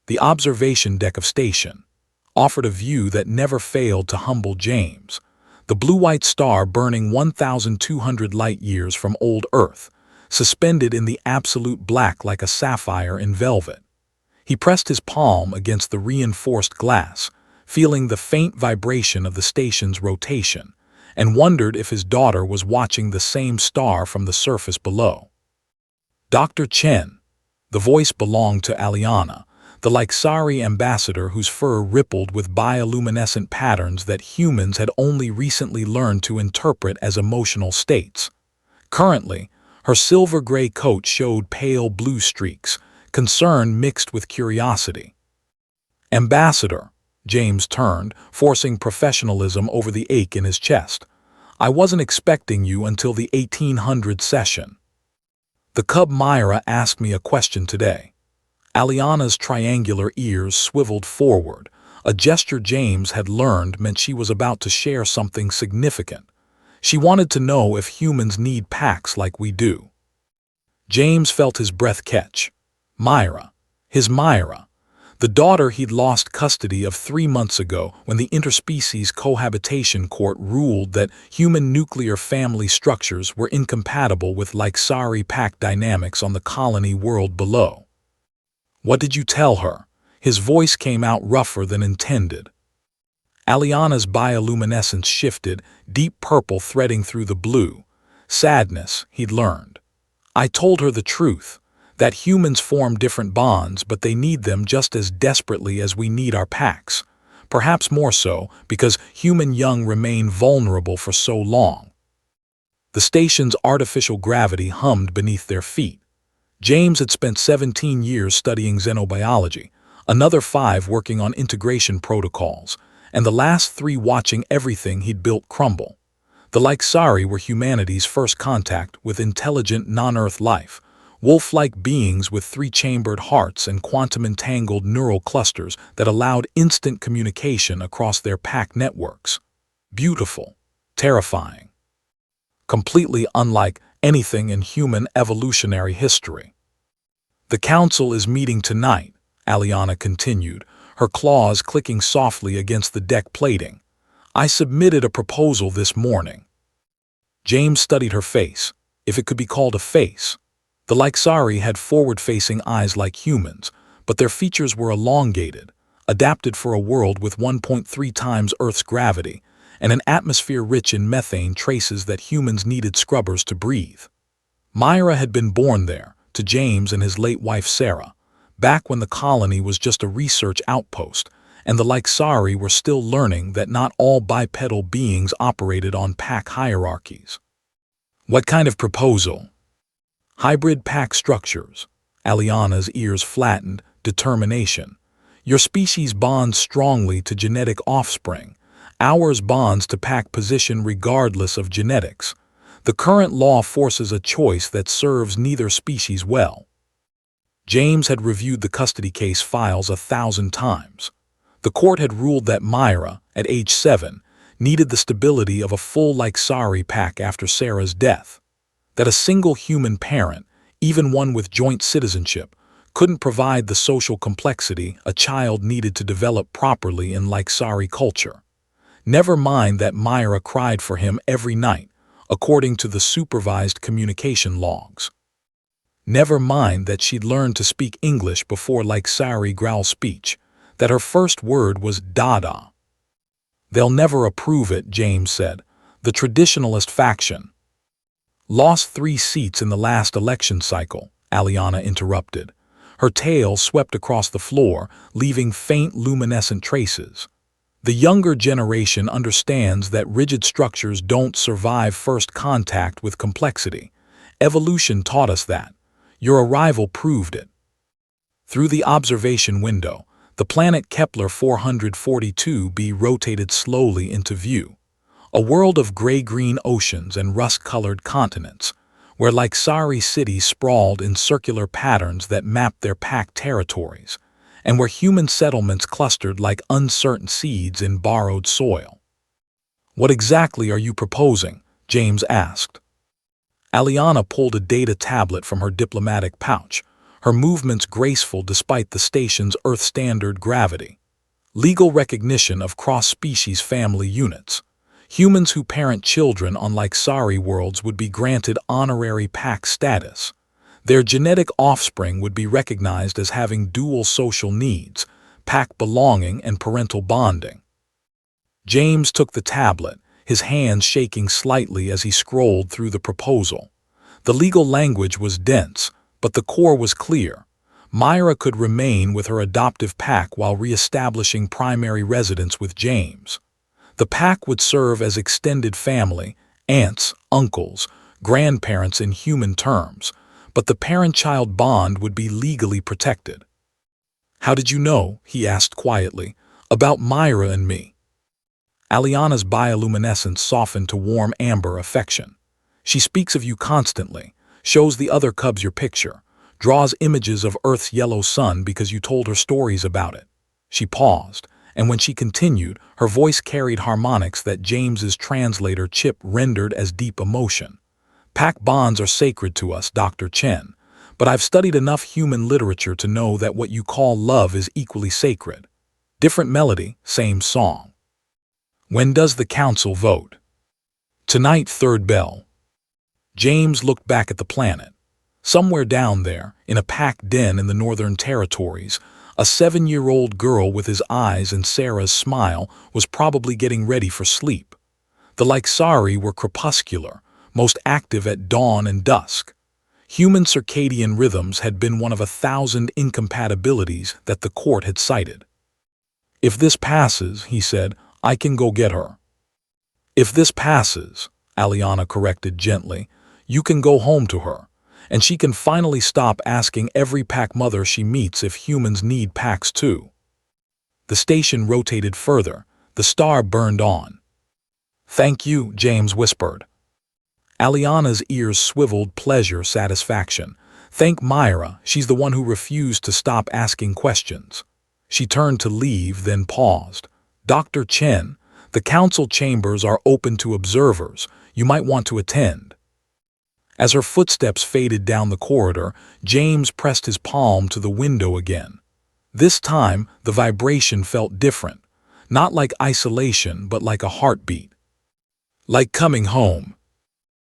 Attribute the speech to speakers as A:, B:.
A: The observation deck of station offered a view that never failed to humble James. The blue-white star burning 1,200 light-years from old Earth, suspended in the absolute black like a sapphire in velvet. He pressed his palm against the reinforced glass, feeling the faint vibration of the station's rotation, and wondered if his daughter was watching the same star from the surface below. Dr. Chen. The voice belonged to Aliana, the Lyxari ambassador whose fur rippled with bioluminescent patterns that humans had only recently learned to interpret as emotional states. Currently, her silver-gray coat showed pale blue streaks, concern mixed with curiosity. "Ambassador," James turned, forcing professionalism over the ache in his chest. "I wasn't expecting you until the 1800 session. The cub Myra asked me a question today." Aliana's triangular ears swiveled forward, a gesture James had learned meant she was about to share something significant. She wanted to know if humans need packs like we do. James felt his breath catch. Myra. His Myra. The daughter he'd lost custody of 3 months ago when the interspecies cohabitation court ruled that human nuclear family structures were incompatible with Lyxari pack dynamics on the colony world below. "What did you tell her?" His voice came out rougher than intended. Aliana's bioluminescence shifted, deep purple threading through the blue. Sadness, he'd learned. "I told her the truth, that humans form different bonds, but they need them just as desperately as we need our packs. Perhaps more so, because human young remain vulnerable for so long." The station's artificial gravity hummed beneath their feet. James had spent 17 years studying xenobiology, another 5 working on integration protocols, and the last 3 watching everything he'd built crumble. The Lyxari were humanity's first contact with intelligent non-Earth life, wolf-like beings with 3-chambered hearts and quantum-entangled neural clusters that allowed instant communication across their pack networks. Beautiful, terrifying, completely unlike anything in human evolutionary history. "The council is meeting tonight," Aliana continued, her claws clicking softly against the deck plating. "I submitted a proposal this morning." James studied her face, if it could be called a face. The Lyxari had forward-facing eyes like humans, but their features were elongated, adapted for a world with 1.3 times Earth's gravity, and an atmosphere rich in methane traces that humans needed scrubbers to breathe. Myra had been born there, to James and his late wife Sarah, back when the colony was just a research outpost, and the Lyxari were still learning that not all bipedal beings operated on pack hierarchies. "What kind of proposal?" "Hybrid pack structures." Aliana's ears flattened, determination. "Your species bonds strongly to genetic offspring. Ours bonds to pack position regardless of genetics. The current law forces a choice that serves neither species well." James had reviewed the custody case files 1,000 times. The court had ruled that Myra, at age 7, needed the stability of a full Lyxari pack after Sarah's death. That a single human parent, even one with joint citizenship, couldn't provide the social complexity a child needed to develop properly in Lyxari culture. Never mind that Myra cried for him every night, according to the supervised communication logs. Never mind that she'd learned to speak English before Lyxari growl speech, that her first word was "dada." "They'll never approve it," James said. "The traditionalist faction." "Lost 3 seats in the last election cycle," Aliana interrupted. Her tail swept across the floor, leaving faint luminescent traces. "The younger generation understands that rigid structures don't survive first contact with complexity. Evolution taught us that. Your arrival proved it." Through the observation window, the planet Kepler 442b rotated slowly into view. A world of gray-green oceans and rust-colored continents, where Lyxari cities sprawled in circular patterns that mapped their packed territories, and where human settlements clustered like uncertain seeds in borrowed soil. "What exactly are you proposing?" James asked. Aliana pulled a data tablet from her diplomatic pouch, her movements graceful despite the station's Earth-standard gravity. Legal recognition of cross-species family units. Humans who parent children on Sci-fi worlds would be granted honorary pack status. Their genetic offspring would be recognized as having dual social needs, pack belonging and parental bonding. James took the tablet, his hands shaking slightly as he scrolled through the proposal. The legal language was dense, but the core was clear. Myra could remain with her adoptive pack while re-establishing primary residence with James. The pack would serve as extended family, aunts, uncles, grandparents in human terms, but the parent-child bond would be legally protected. "How did you know," he asked quietly, "about Myra and me?" Aliana's bioluminescence softened to warm amber affection. "She speaks of you constantly, shows the other cubs your picture, draws images of Earth's yellow sun because you told her stories about it." She paused, and when she continued, her voice carried harmonics that James's translator Chip rendered as deep emotion. "Pack bonds are sacred to us, Dr. Chen, but I've studied enough human literature to know that what you call love is equally sacred. Different melody, same song." "When does the council vote?" "Tonight, third bell." James looked back at the planet. Somewhere down there, in a pack den in the Northern Territories, a 7-year-old girl with his eyes and Sarah's smile was probably getting ready for sleep. The Sci-fi were crepuscular, most active at dawn and dusk. Human circadian rhythms had been one of 1,000 incompatibilities that the court had cited. "If this passes," he said, "I can go get her." "If this passes," Aliana corrected gently, "you can go home to her, and she can finally stop asking every pack mother she meets if humans need packs too." The station rotated further. The star burned on. "Thank you," James whispered. Aliana's ears swiveled pleasure, satisfaction. "Thank Myra, she's the one who refused to stop asking questions." She turned to leave, then paused. "Dr. Chen, the council chambers are open to observers. You might want to attend." As her footsteps faded down the corridor, James pressed his palm to the window again. This time, the vibration felt different. Not like isolation, but like a heartbeat. Like coming home.